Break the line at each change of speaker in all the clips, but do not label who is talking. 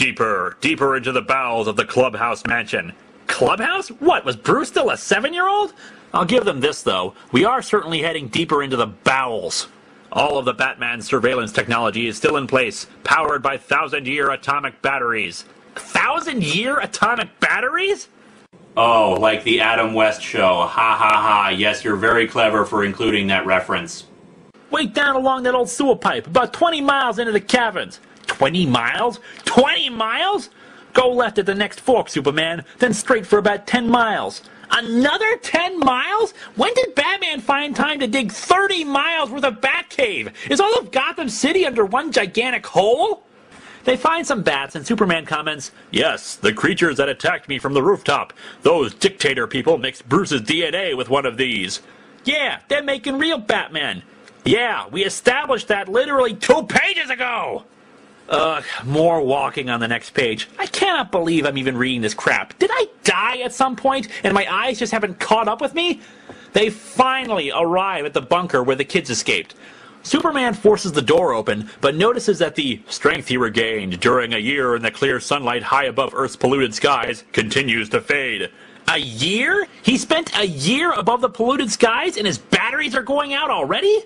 Deeper, deeper into the bowels of the clubhouse mansion. Clubhouse? What, was Bruce still a 7-year-old? I'll give them this, though. We are certainly heading deeper into the bowels. All of the Batman's surveillance technology is still in place, powered by 1,000-year atomic batteries. 1,000-year atomic batteries?
Oh, like the Adam West show. Ha ha ha. Yes, you're very clever for including that reference.
Way down along that old sewer pipe, about 20 miles into the caverns. 20 miles? 20 miles? Go left at the next fork, Superman, then straight for about 10 miles. Another 10 miles? When did Batman find time to dig 30 miles worth of Batcave? Is all of Gotham City under one gigantic hole? They find some bats, and Superman comments, "Yes, the creatures that attacked me from the rooftop. Those dictator people mixed Bruce's DNA with one of these." Yeah, they're making real Batman. Yeah, we established that literally 2 pages ago! More walking on the next page. I cannot believe I'm even reading this crap. Did I die at some point, and my eyes just haven't caught up with me? They finally arrive at the bunker where the kids escaped. Superman forces the door open, but notices that the strength he regained during a year in the clear sunlight high above Earth's polluted skies continues to fade. A year? He spent a year above the polluted skies, and his batteries are going out already?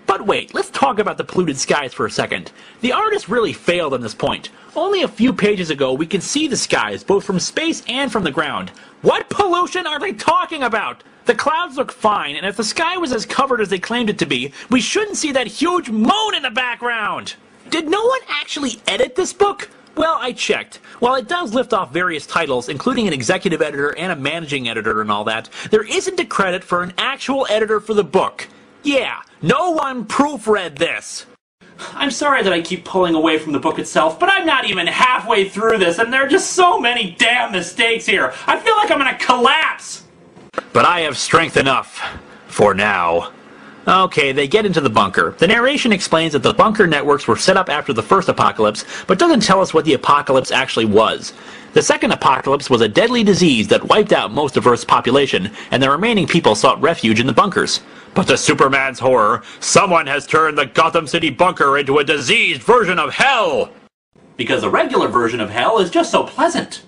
But wait, let's talk about the polluted skies for a second. The artist really failed on this point. Only a few pages ago we can see the skies, both from space and from the ground. What pollution are they talking about? The clouds look fine, and if the sky was as covered as they claimed it to be, we shouldn't see that huge moon in the background! Did no one actually edit this book? Well, I checked. While it does lift off various titles, including an executive editor and a managing editor and all that, there isn't a credit for an actual editor for the book. Yeah, no one proofread this.
I'm sorry that I keep pulling away from the book itself, but I'm not even halfway through this, and there are just so many damn mistakes here. I feel like I'm gonna collapse.
But I have strength enough. For now. Okay, they get into the bunker. The narration explains that the bunker networks were set up after the first apocalypse, but doesn't tell us what the apocalypse actually was. The second apocalypse was a deadly disease that wiped out most of Earth's population, and the remaining people sought refuge in the bunkers. But to Superman's horror, someone has turned the Gotham City bunker into a diseased version of hell!
Because the regular version of hell is just so pleasant.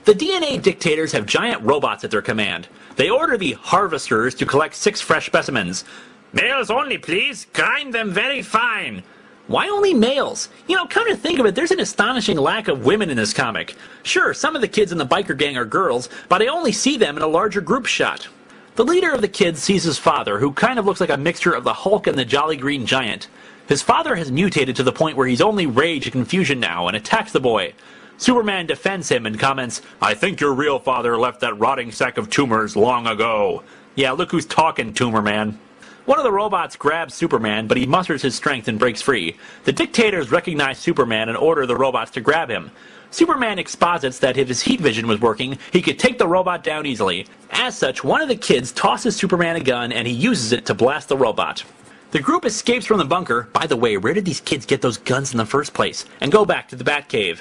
The DNA dictators have giant robots at their command. They order the harvesters to collect 6 fresh specimens. Males only, please. Grind them very fine. Why only males? You know, come to think of it, there's an astonishing lack of women in this comic. Sure, some of the kids in the biker gang are girls, but I only see them in a larger group shot. The leader of the kids sees his father, who kind of looks like a mixture of the Hulk and the Jolly Green Giant. His father has mutated to the point where he's only rage and confusion now and attacks the boy. Superman defends him and comments, "I think your real father left that rotting sack of tumors long ago." Yeah, look who's talking, Tumor Man. One of the robots grabs Superman, but he musters his strength and breaks free. The dictators recognize Superman and order the robots to grab him. Superman exposits that if his heat vision was working, he could take the robot down easily. As such, one of the kids tosses Superman a gun and he uses it to blast the robot. The group escapes from the bunker. By the way, where did these kids get those guns in the first place? And go back to the Batcave.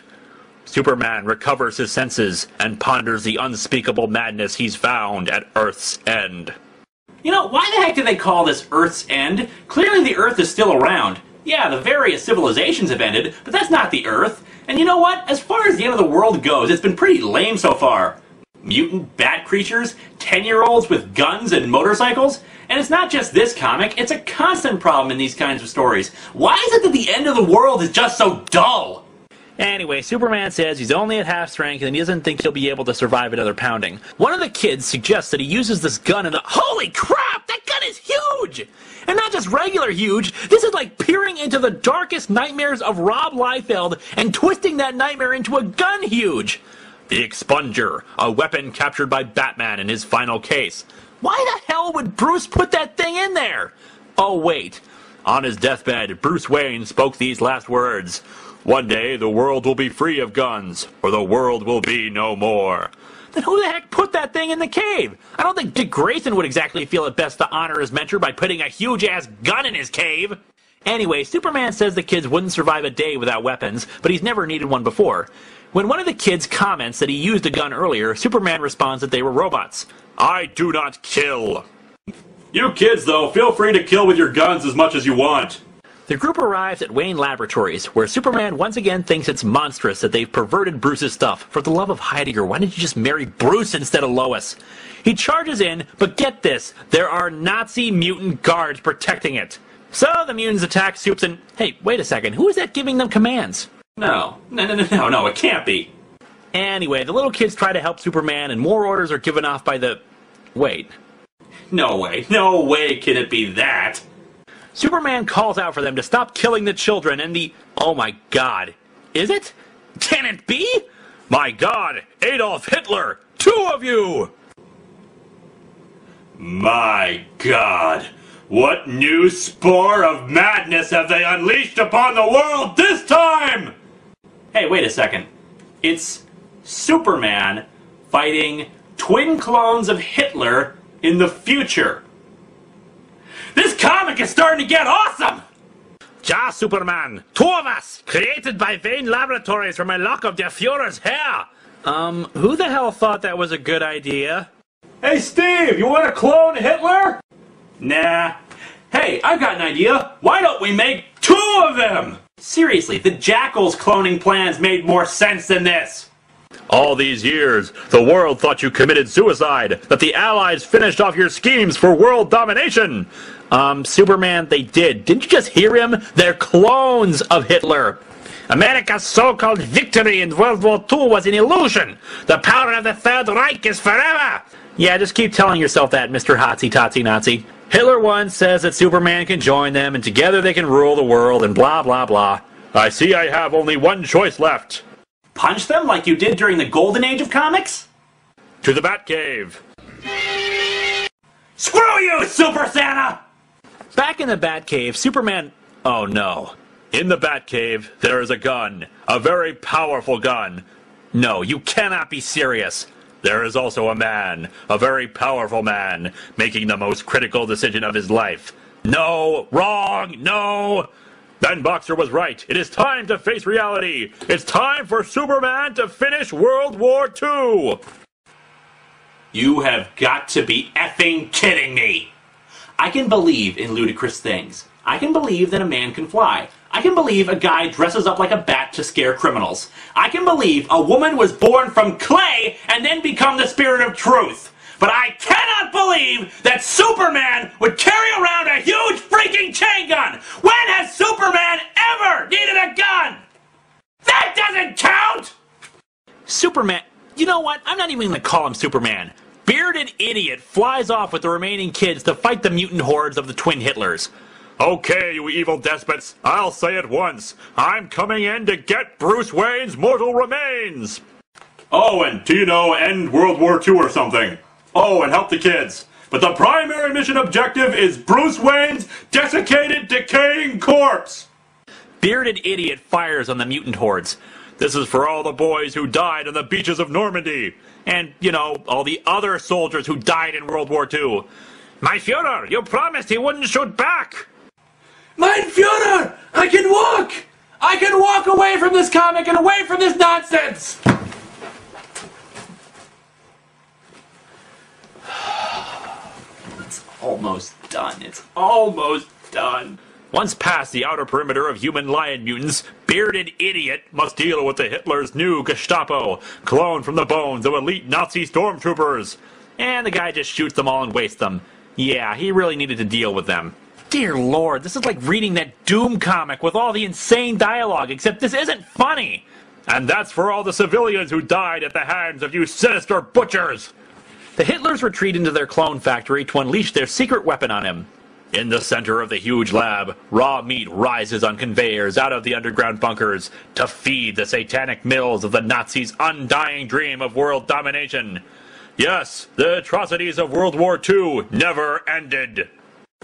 Superman recovers his senses and ponders the unspeakable madness he's found at Earth's End.
You know, why the heck do they call this Earth's End? Clearly the Earth is still around. Yeah, the various civilizations have ended, but that's not the Earth. And you know what? As far as the end of the world goes, it's been pretty lame so far. Mutant bat creatures, 10-year-olds with guns and motorcycles. And it's not just this comic, it's a constant problem in these kinds of stories. Why is it that the end of the world is just so dull?
Anyway, Superman says he's only at half strength and he doesn't think he'll be able to survive another pounding. One of the kids suggests that he uses this gun and holy crap, that gun is huge! And not just regular huge, this is like peering into the darkest nightmares of Rob Liefeld and twisting that nightmare into a gun huge! The Expunger, a weapon captured by Batman in his final case. Why the hell would Bruce put that thing in there? Oh wait. On his deathbed, Bruce Wayne spoke these last words. "One day the world will be free of guns, or the world will be no more." Then who the heck put that thing in the cave? I don't think Dick Grayson would exactly feel it best to honor his mentor by putting a huge-ass gun in his cave. Anyway, Superman says the kids wouldn't survive a day without weapons, but he's never needed one before. When one of the kids comments that he used a gun earlier, Superman responds that they were robots. "I do not kill."
You kids, though, feel free to kill with your guns as much as you want.
The group arrives at Wayne Laboratories, where Superman once again thinks it's monstrous that they've perverted Bruce's stuff. For the love of Heidegger, why didn't you just marry Bruce instead of Lois? He charges in, but get this, there are Nazi mutant guards protecting it. So the mutants attack Supes and... Hey, wait a second, who is that giving them commands?
No, it can't be.
Anyway, the little kids try to help Superman and more orders are given off by the... Wait.
No way can it be that.
Superman calls out for them to stop killing the children and the... Oh my god. Is it? Can it be? My god, Adolf Hitler! 2 of you!
My god, what new spore of madness have they unleashed upon the world this time? Hey, wait a second. It's Superman fighting twin clones of Hitler in the future. This comic is starting to get awesome!
Ja, Superman, 2 of us, created by Wayne Laboratories from a lock of der Führer's hair. Who the hell thought that was a good idea?
Hey Steve, you want to clone Hitler? Nah. Hey, I've got an idea. Why don't we make 2 of them? Seriously, the Jackal's cloning plans made more sense than this.
All these years, the world thought you committed suicide, that the Allies finished off your schemes for world domination. Superman, they did. Didn't you just hear him? They're clones of Hitler. America's so-called victory in World War II was an illusion. The power of the Third Reich is forever. Yeah, just keep telling yourself that, Mr. Hotsy Totsy Nazi. Hitler once says that Superman can join them, and together they can rule the world, and blah, blah, blah. I see I have only one choice left.
Punch them like you did during the Golden Age of comics?
To the Batcave.
Screw you, Super Santa!
Back in the Batcave, Superman... Oh no. In the Batcave, there is a gun. A very powerful gun. No, you cannot be serious. There is also a man. A very powerful man. Making the most critical decision of his life. No! Wrong! No! Ben Boxer was right. It is time to face reality. It's time for Superman to finish World War II.
You have got to be effing kidding me. I can believe in ludicrous things. I can believe that a man can fly. I can believe a guy dresses up like a bat to scare criminals. I can believe a woman was born from clay and then become the spirit of truth. But I cannot believe that Superman would carry around a huge freaking chain gun! When has Superman ever needed a gun? That doesn't count!
Superman... You know what? I'm not even going to call him Superman. Bearded Idiot flies off with the remaining kids to fight the mutant hordes of the twin Hitlers. Okay, you evil despots, I'll say it once. I'm coming in to get Bruce Wayne's mortal remains!
Oh, and Tino end World War II or something. Oh, and help the kids. But the primary mission objective is Bruce Wayne's desiccated, decaying corpse!
Bearded Idiot fires on the mutant hordes. This is for all the boys who died on the beaches of Normandy. And, you know, all the other soldiers who died in World War II. My Führer, you promised he wouldn't shoot back!
Mein Führer! I can walk! I can walk away from this comic and away from this nonsense! It's almost done. It's almost done.
Once past the outer perimeter of human lion mutants, Bearded Idiot must deal with the Hitler's new Gestapo, cloned from the bones of elite Nazi stormtroopers. And the guy just shoots them all and wastes them. Yeah, he really needed to deal with them. Dear Lord, this is like reading that Doom comic with all the insane dialogue, except this isn't funny. And that's for all the civilians who died at the hands of you sinister butchers. The Hitlers retreat into their clone factory to unleash their secret weapon on him. In the center of the huge lab, raw meat rises on conveyors out of the underground bunkers to feed the satanic mills of the Nazis' undying dream of world domination. Yes, the atrocities of World War II never ended.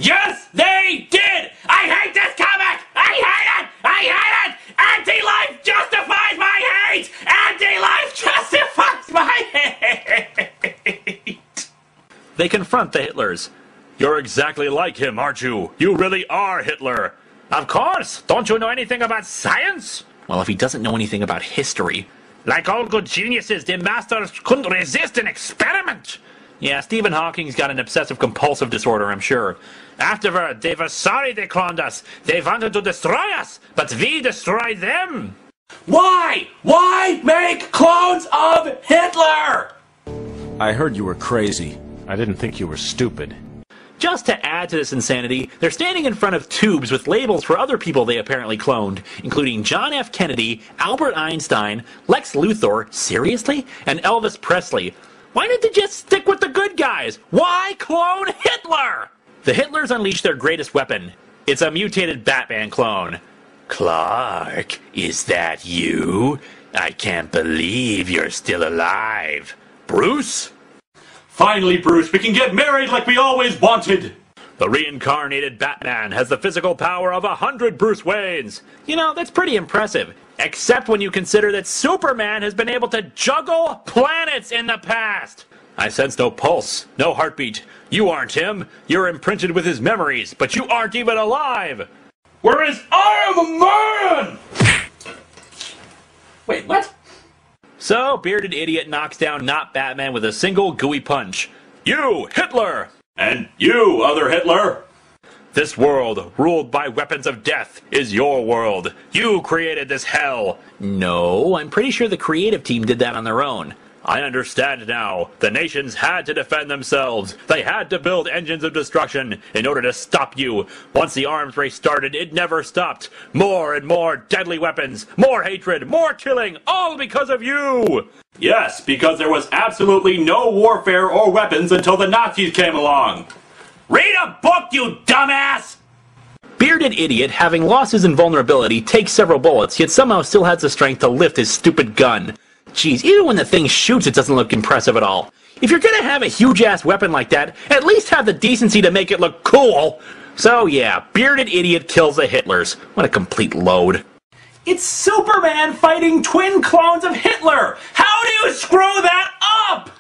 Yes, they did! I hate this comic! I hate it! I hate it! Anti-life justifies my hate! Anti-life justifies my hate!
They confront the Hitlers. You're exactly like him, aren't you? You really are Hitler. Of course! Don't you know anything about science? Well, if he doesn't know anything about history. Like all good geniuses, the masters couldn't resist an experiment. Yeah, Stephen Hawking's got an obsessive-compulsive disorder, I'm sure. Afterward, they were sorry they cloned us. They wanted to destroy us, but we destroyed them.
Why? Why make clones of Hitler?
I heard you were crazy. I didn't think you were stupid.
Just to add to this insanity, they're standing in front of tubes with labels for other people they apparently cloned, including John F. Kennedy, Albert Einstein, Lex Luthor, seriously? And Elvis Presley. Why didn't they just stick with the good guys? Why clone Hitler? The Hitlers unleash their greatest weapon. It's a mutated Batman clone. Clark, is that you? I can't believe you're still alive. Bruce?
Finally, Bruce, we can get married like we always wanted.
The reincarnated Batman has the physical power of 100 Bruce Waynes. You know, that's pretty impressive. Except when you consider that Superman has been able to juggle planets in the past. I sense no pulse, no heartbeat. You aren't him. You're imprinted with his memories, but you aren't even alive.
Whereas I am a man! Wait, what?
So, Bearded Idiot knocks down Not Batman with a single gooey punch. You, Hitler!
And you, other Hitler!
This world, ruled by weapons of death, is your world. You created this hell. No, I'm pretty sure the creative team did that on their own. I understand now. The nations had to defend themselves. They had to build engines of destruction in order to stop you. Once the arms race started, it never stopped. More and more deadly weapons, more hatred, more killing, all because of you!
Yes, because there was absolutely no warfare or weapons until the Nazis came along. Read a book, you dumbass!
Bearded Idiot, having lost his invulnerability, takes several bullets, yet somehow still has the strength to lift his stupid gun. Jeez, even when the thing shoots, it doesn't look impressive at all. If you're gonna have a huge-ass weapon like that, at least have the decency to make it look cool. So yeah, Bearded Idiot kills the Hitlers. What a complete load.
It's Superman fighting twin clones of Hitler! How do you screw that up?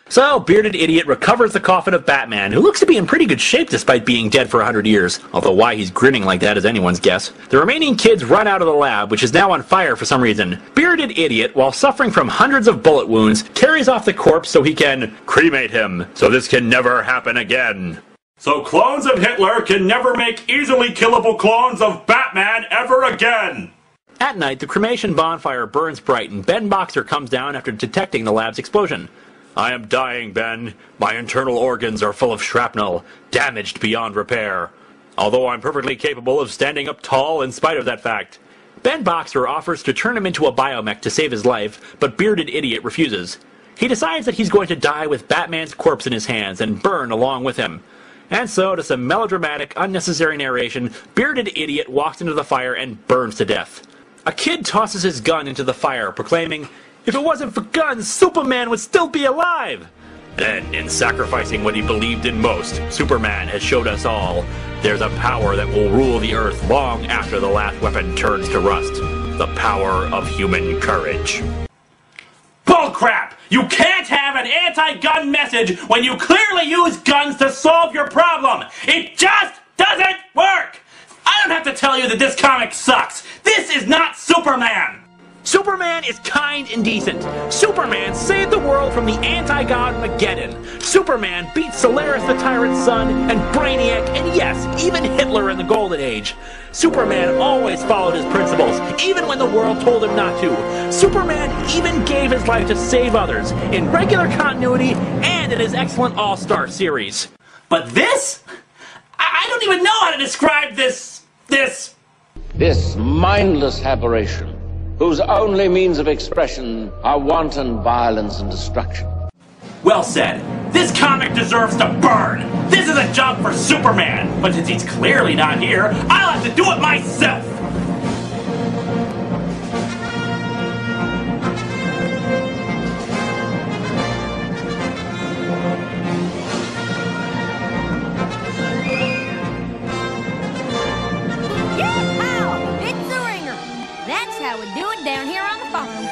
So, Bearded Idiot recovers the coffin of Batman, who looks to be in pretty good shape despite being dead for 100 years, although why he's grinning like that is anyone's guess. The remaining kids run out of the lab, which is now on fire for some reason. Bearded Idiot, while suffering from hundreds of bullet wounds, carries off the corpse so he can cremate him, so this can never happen again.
So clones of Hitler can never make easily killable clones of Batman ever again!
At night, the cremation bonfire burns bright and Ben Boxer comes down after detecting the lab's explosion. I am dying, Ben. My internal organs are full of shrapnel, damaged beyond repair. Although I'm perfectly capable of standing up tall in spite of that fact. Ben Boxer offers to turn him into a biomech to save his life, but Bearded Idiot refuses. He decides that he's going to die with Batman's corpse in his hands and burn along with him. And so, to some melodramatic, unnecessary narration, Bearded Idiot walks into the fire and burns to death. A kid tosses his gun into the fire, proclaiming, "If it wasn't for guns, Superman would still be alive!" Then, in sacrificing what he believed in most, Superman has showed us all there's a power that will rule the Earth long after the last weapon turns to rust. The power of human courage.
Bullcrap! You can't have an anti-gun message when you clearly use guns to solve your problem! It just doesn't work! I don't have to tell you that this comic sucks! This is not Superman!
Superman is kind and decent. Superman saved the world from the anti-god Mageddon. Superman beat Solaris the Tyrant's son, and Brainiac, and yes, even Hitler in the Golden Age. Superman always followed his principles, even when the world told him not to. Superman even gave his life to save others, in regular continuity and in his excellent All-Star series.
But this? I don't even know how to describe this.
This mindless aberration, whose only means of expression are wanton violence and destruction.
Well said. This comic deserves to burn. This is a job for Superman. But since he's clearly not here, I'll have to do it myself.
Yeehaw! It's the ringer. That's how we do it down here on the farm.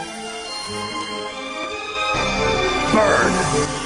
Burn.